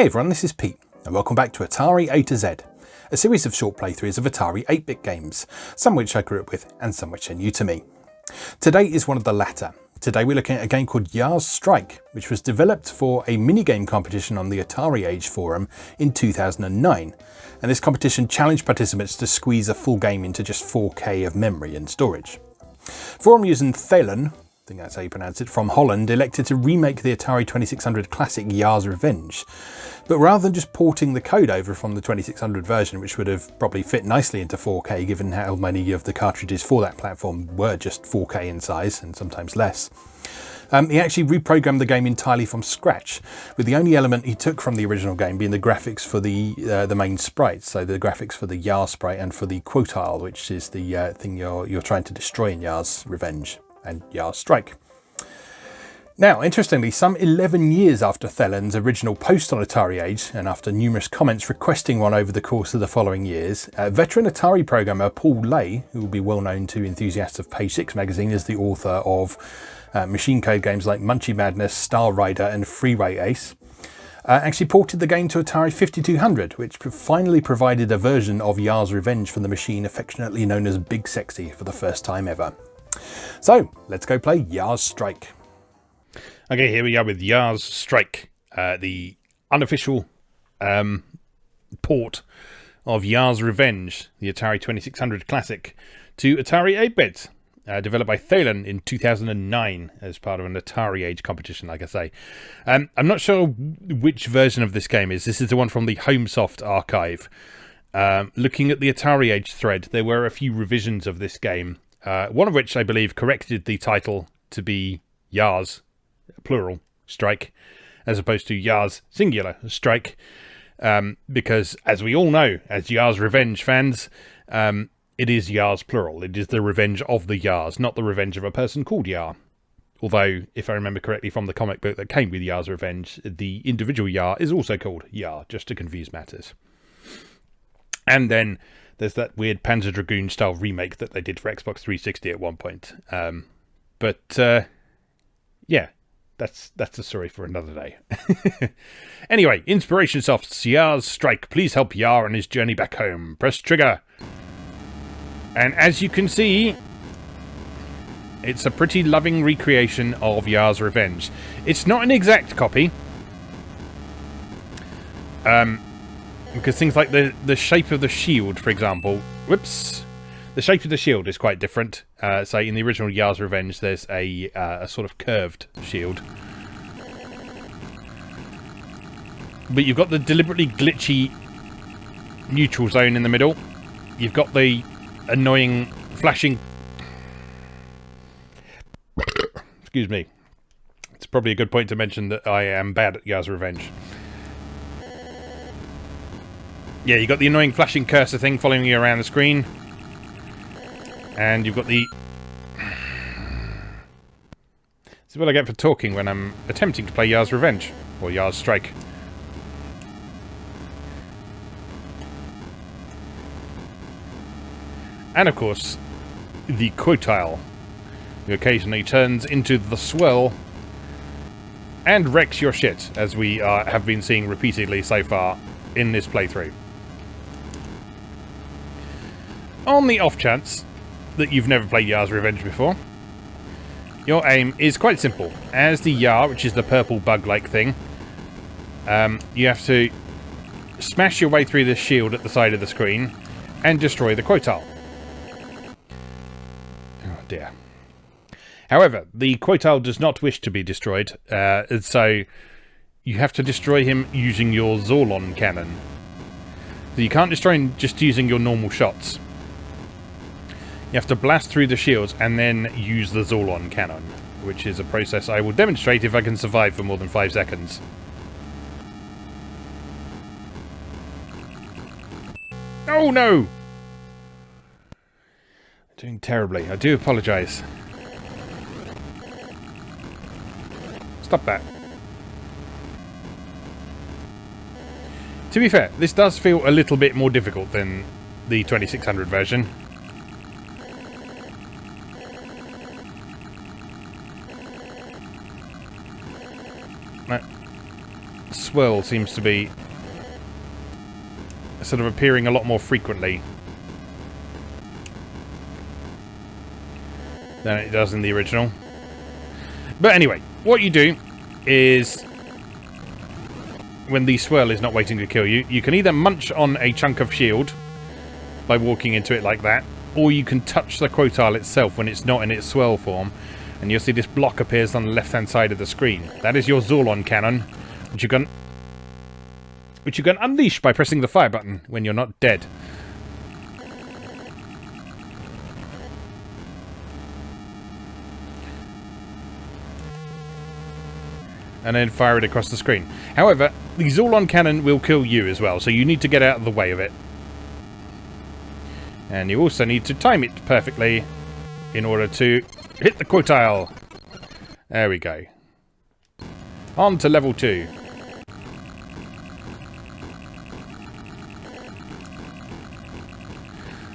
Hey everyone, this is Pete, and welcome back to Atari A to Z, a series of short playthroughs of Atari 8-bit games, some which I grew up with and some which are new to me. Today is one of the latter. Today we're looking at a game called Yars Strike, which was developed for a minigame competition on the Atari Age forum in 2009, and this competition challenged participants to squeeze a full game into just 4K of memory and storage. Forum user Thelen, I think that's how you pronounce it, from Holland, elected to remake the Atari 2600 classic Yars Revenge. But rather than just porting the code over from the 2600 version, which would have probably fit nicely into 4K given how many of the cartridges for that platform were just 4K in size and sometimes less, he actually reprogrammed the game entirely from scratch, with the only element he took from the original game being the graphics for the main sprites, so the graphics for the Yars sprite and for the quotile, which is the thing you're trying to destroy in Yars Revenge and Yars Strike. Now, interestingly, some 11 years after Thelen's original post on Atari Age, and after numerous comments requesting one over the course of the following years, veteran Atari programmer Paul Lay, who will be well known to enthusiasts of Page 6 magazine as the author of machine code games like Munchie Madness, Star Rider and Freeway Ace, actually ported the game to Atari 5200, which finally provided a version of Yars Revenge for the machine affectionately known as Big Sexy for the first time ever. So, let's go play Yars Strike. Okay, here we are with Yars Strike, the unofficial port of Yars Revenge, the Atari 2600 classic, to Atari 8-bit, developed by Thelen in 2009 as part of an Atari Age competition, like I say. I'm not sure which version of this game is. This is the one from the HomeSoft archive. Looking at the Atari Age thread, there were a few revisions of this game, one of which I believe corrected the title to be Yars, plural, Strike, as opposed to Yars, singular, Strike, because, as we all know, as Yars Revenge fans, it is Yars, plural. It is the revenge of the Yars, not the revenge of a person called Yar. Although, if I remember correctly from the comic book that came with Yars Revenge, the individual Yar is also called Yar, just to confuse matters. And then there's that weird Panzer Dragoon style remake that they did for Xbox 360 at one point. Yeah, that's a story for another day. Anyway, Inspiration Soft's Yars Strike. Please help Yar on his journey back home. Press trigger. And as you can see, it's a pretty loving recreation of Yars Revenge. It's not an exact copy. Because things like the shape of the shield, for example, whoops, the shape of the shield is quite different. So in the original Yars Revenge, there's a sort of curved shield. But you've got the deliberately glitchy neutral zone in the middle. You've got the annoying flashing... Excuse me. It's probably a good point to mention that I am bad at Yars Revenge. Yeah, you've got the annoying flashing cursor thing following you around the screen. And you've got the... This is what I get for talking when I'm attempting to play Yars Revenge. Or Yars Strike. And of course, the quotile, who occasionally turns into the swirl and wrecks your shit, as we have been seeing repeatedly so far in this playthrough. On the off chance that you've never played Yars Revenge before, your aim is quite simple. As the Yar, which is the purple bug-like thing, you have to smash your way through the shield at the side of the screen and destroy the quotile. Oh dear. However, the quotile does not wish to be destroyed, so you have to destroy him using your Zorlon cannon. So you can't destroy him just using your normal shots. You have to blast through the shields and then use the Zorlon cannon, which is a process I will demonstrate if I can survive for more than 5 seconds. Oh no! Doing terribly. I do apologise. Stop that. To be fair, this does feel a little bit more difficult than the 2600 version. swirl seems to be sort of appearing a lot more frequently than it does in the original. But anyway, what you do is, when the swirl is not waiting to kill you, you can either munch on a chunk of shield by walking into it like that, or you can touch the quotile itself when it's not in its swirl form, and you'll see this block appears on the left hand side of the screen. That is your Zorlon cannon, which you can unleash by pressing the fire button when you're not dead. And then fire it across the screen. However, the Zorlon cannon will kill you as well, so you need to get out of the way of it. And you also need to time it perfectly in order to hit the quotile. There we go. On to level 2.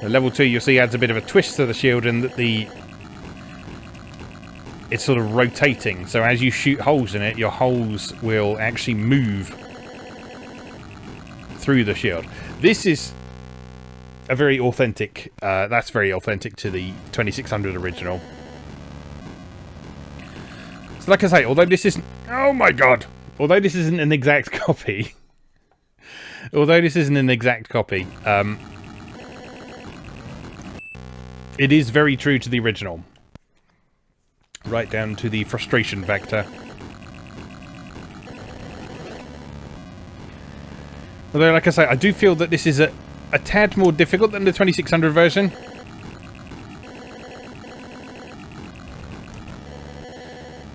The level 2, you'll see, adds a bit of a twist to the shield in that it's sort of rotating, so as you shoot holes in it, your holes will actually move through the shield. This is a very authentic, that's very authentic to the 2600 original. So like I say, although this isn't, oh my god, although this isn't an exact copy, it is very true to the original. Right down to the frustration factor. Although, like I say, I do feel that this is a tad more difficult than the 2600 version.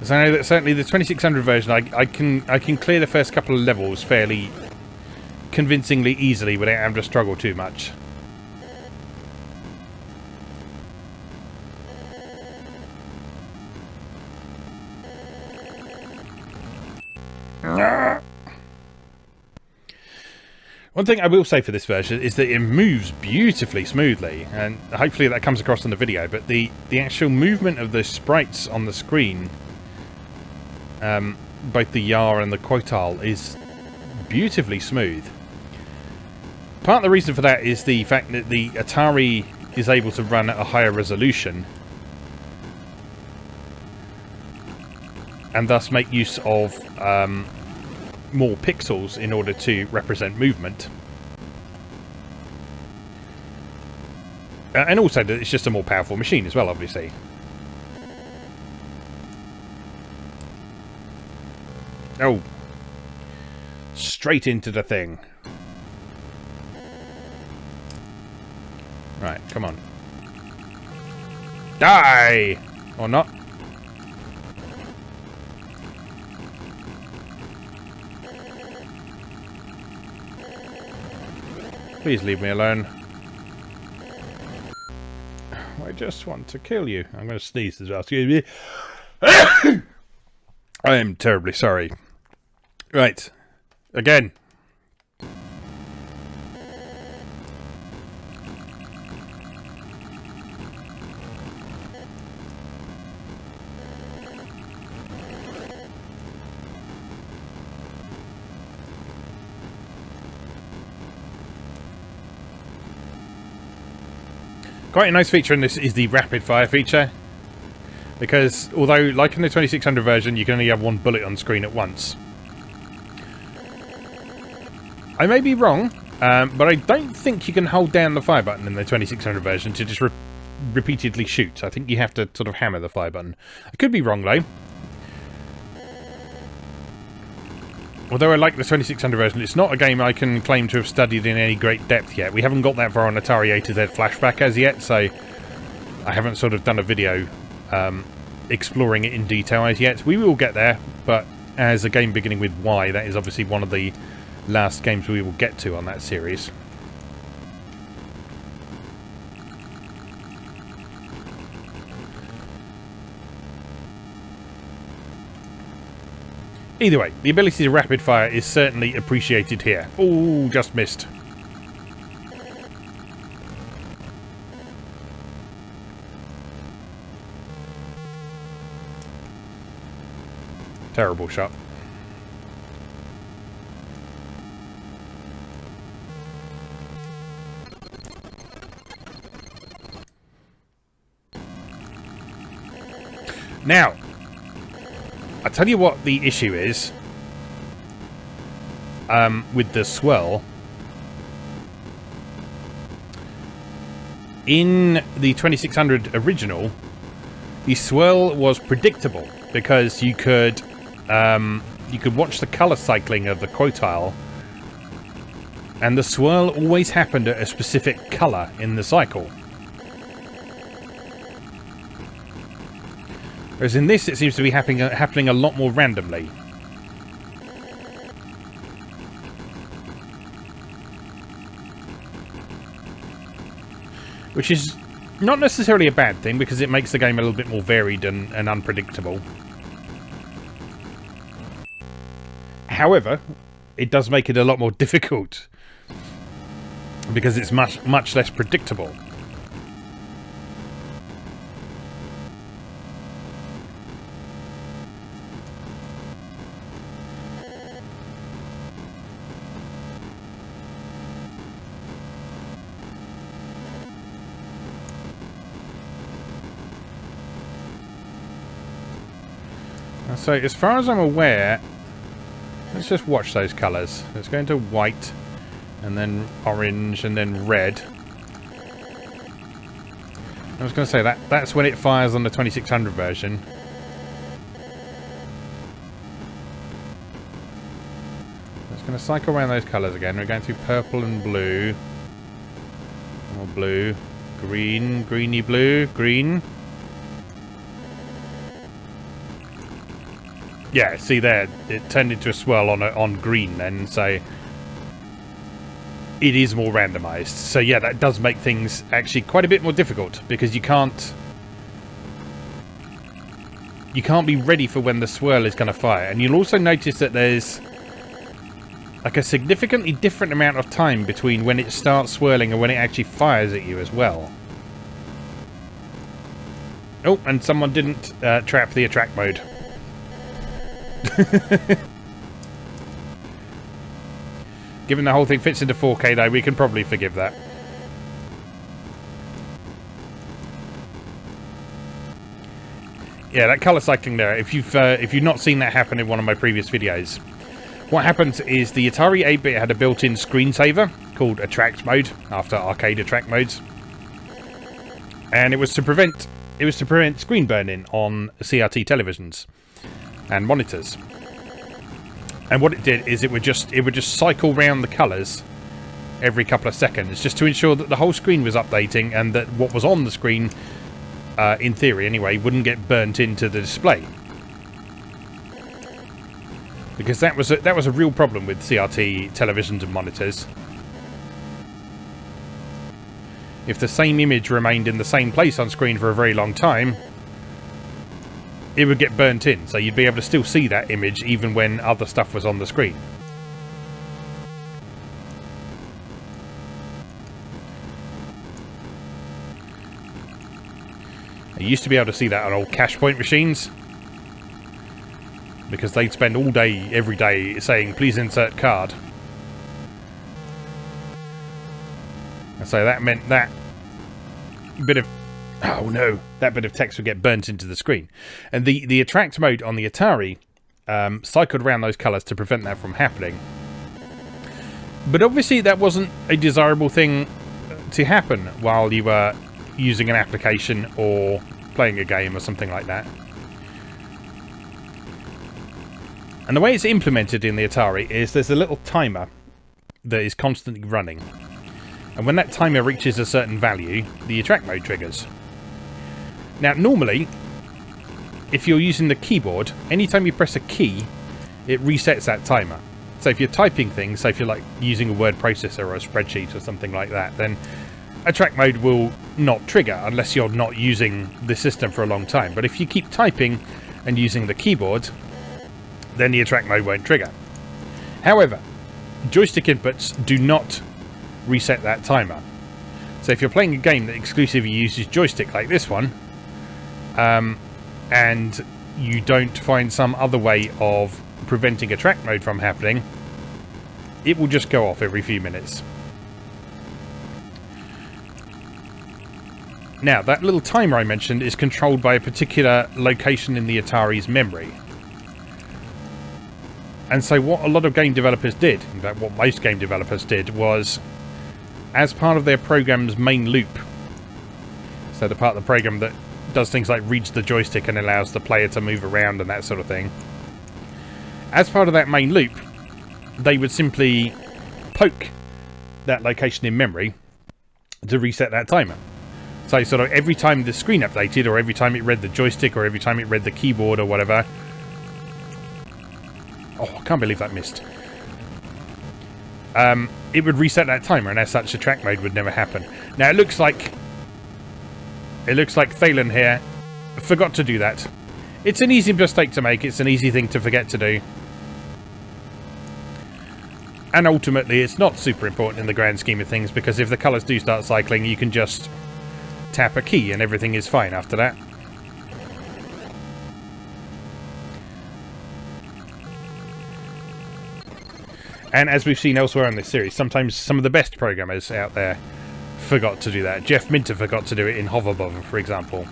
So I know that certainly the 2600 version, I can clear the first couple of levels fairly convincingly easily without having to struggle too much. One thing I will say for this version is that it moves beautifully smoothly, and hopefully that comes across in the video, but the actual movement of the sprites on the screen, both the Yar and the quotile, is beautifully smooth. Part of the reason for that is the fact that the Atari is able to run at a higher resolution, and thus make use of more pixels in order to represent movement. And also that it's just a more powerful machine as well, obviously. Oh. Straight into the thing. Right, come on. Die! Or not. Please leave me alone. I just want to kill you. I'm going to sneeze as well. Excuse me. I am terribly sorry. Right. Again. Quite a nice feature in this is the rapid fire feature, because although, like in the 2600 version, you can only have one bullet on screen at once. I may be wrong, but I don't think you can hold down the fire button in the 2600 version to just repeatedly shoot. I think you have to sort of hammer the fire button. I could be wrong though. Although I like the 2600 version, it's not a game I can claim to have studied in any great depth yet. We haven't got that far on Atari A to Z Flashback as yet, so I haven't sort of done a video exploring it in detail as yet. We will get there, but as a game beginning with Y, that is obviously one of the last games we will get to on that series. Either way, the ability to rapid fire is certainly appreciated here. Oh, just missed. Terrible shot. Now, I tell you what the issue is with the swirl. In the 2600 original, the swirl was predictable because you could watch the color cycling of the quotile, and the swirl always happened at a specific color in the cycle. Whereas in this, it seems to be happening a lot more randomly. Which is not necessarily a bad thing, because it makes the game a little bit more varied and unpredictable. However, it does make it a lot more difficult, because it's much less predictable. So, as far as I'm aware, let's just watch those colours. Let's go into white, and then orange, and then red. I was going to say that's when it fires on the 2600 version. It's going to cycle around those colours again. We're going through purple and blue. More blue. Green. Greeny blue. Green. Yeah, see there, it turned into a swirl on green then, so it is more randomised. So yeah, that does make things actually quite a bit more difficult, because you can't be ready for when the swirl is going to fire. And you'll also notice that there's like a significantly different amount of time between when it starts swirling and when it actually fires at you as well. Oh, and someone didn't trap the attract mode. Given the whole thing fits into 4K though, we can probably forgive that. Yeah, that colour cycling there, if you've not seen that happen in one of my previous videos, what happens is the Atari 8-bit had a built-in screensaver called Attract Mode, after arcade attract modes. And it was to prevent screen burn-in on CRT televisions and monitors. And what it did is it would just cycle round the colours every couple of seconds, just to ensure that the whole screen was updating and that what was on the screen, in theory anyway, wouldn't get burnt into the display. Because that was a real problem with CRT televisions and monitors. If the same image remained in the same place on screen for a very long time, it would get burnt in, so you'd be able to still see that image even when other stuff was on the screen. You used to be able to see that on old cash point machines, because they'd spend all day, every day, saying, please insert card. And so that meant that bit of... oh no, that bit of text would get burnt into the screen. And the attract mode on the Atari cycled around those colours to prevent that from happening. But obviously that wasn't a desirable thing to happen while you were using an application or playing a game or something like that. And the way it's implemented in the Atari is there's a little timer that is constantly running. And when that timer reaches a certain value, the attract mode triggers. Now, normally, if you're using the keyboard, anytime you press a key, it resets that timer. So if you're typing things, so if you're like using a word processor or a spreadsheet or something like that, then attract mode will not trigger unless you're not using the system for a long time. But if you keep typing and using the keyboard, then the attract mode won't trigger. However, joystick inputs do not reset that timer. So if you're playing a game that exclusively uses joystick like this one, and you don't find some other way of preventing attract mode from happening, it will just go off every few minutes. Now, that little timer I mentioned is controlled by a particular location in the Atari's memory. And so what a lot of game developers did, in fact what most game developers did, was as part of their program's main loop, so the part of the program that does things like reads the joystick and allows the player to move around and that sort of thing, as part of that main loop, they would simply poke that location in memory to reset that timer. So sort of every time the screen updated, or every time it read the joystick, or every time it read the keyboard or whatever... Oh, I can't believe that missed. It would reset that timer, and as such, the track mode would never happen. Now, it looks like Thalen here forgot to do that. It's an easy mistake to make. It's an easy thing to forget to do. And ultimately, it's not super important in the grand scheme of things, because if the colours do start cycling, you can just tap a key and everything is fine after that. And as we've seen elsewhere in this series, sometimes some of the best programmers out there forgot to do that. Jeff Minter forgot to do it in Hoverbother, for example.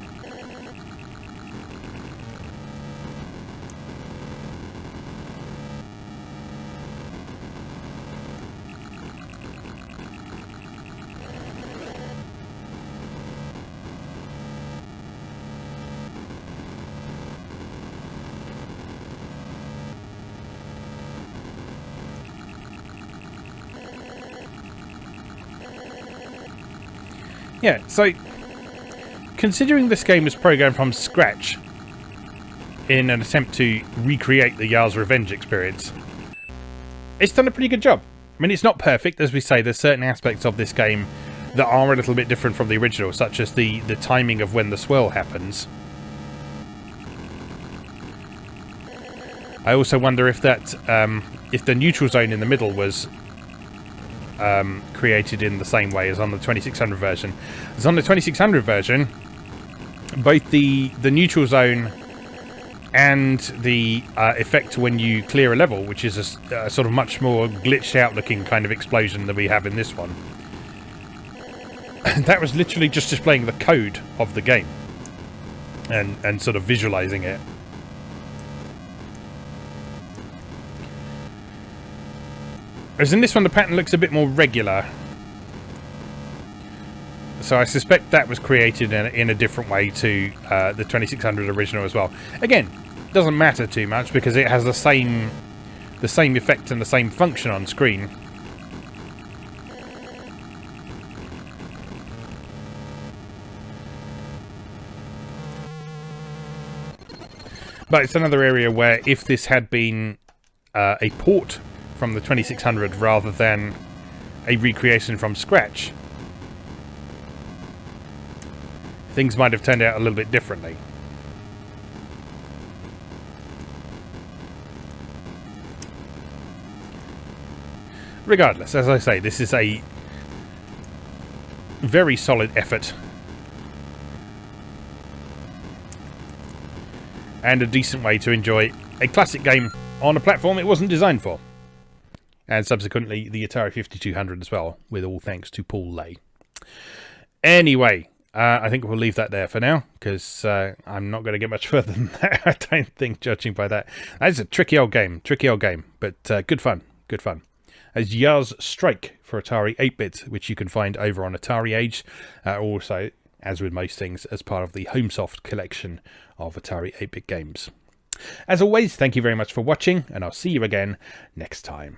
Yeah, so considering this game was programmed from scratch in an attempt to recreate the Yars Revenge experience, it's done a pretty good job. I mean, it's not perfect, as we say. There's certain aspects of this game that are a little bit different from the original, such as the timing of when the swirl happens. I also wonder if that if the neutral zone in the middle was created in the same way as on the 2600 version. As on the 2600 version, both the neutral zone and the effect when you clear a level, which is a sort of much more glitched out looking kind of explosion than we have in this one, that was literally just displaying the code of the game and sort of visualizing it. Whereas in this one, the pattern looks a bit more regular. So I suspect that was created in a different way to the 2600 original as well. Again, doesn't matter too much because it has the same effect and the same function on screen. But it's another area where if this had been a port from the 2600 rather than a recreation from scratch, things might have turned out a little bit differently. Regardless, as I say, this is a very solid effort and a decent way to enjoy a classic game on a platform it wasn't designed for. And subsequently the Atari 5200 as well, with all thanks to Paul Lay. Anyway, I think we'll leave that there for now, because I'm not going to get much further than that, I don't think, judging by that. That is a tricky old game, but good fun, good fun. As Yars Strike for Atari 8-bit, which you can find over on Atari Age, also, as with most things, as part of the HomeSoft collection of Atari 8-bit games. As always, thank you very much for watching, and I'll see you again next time.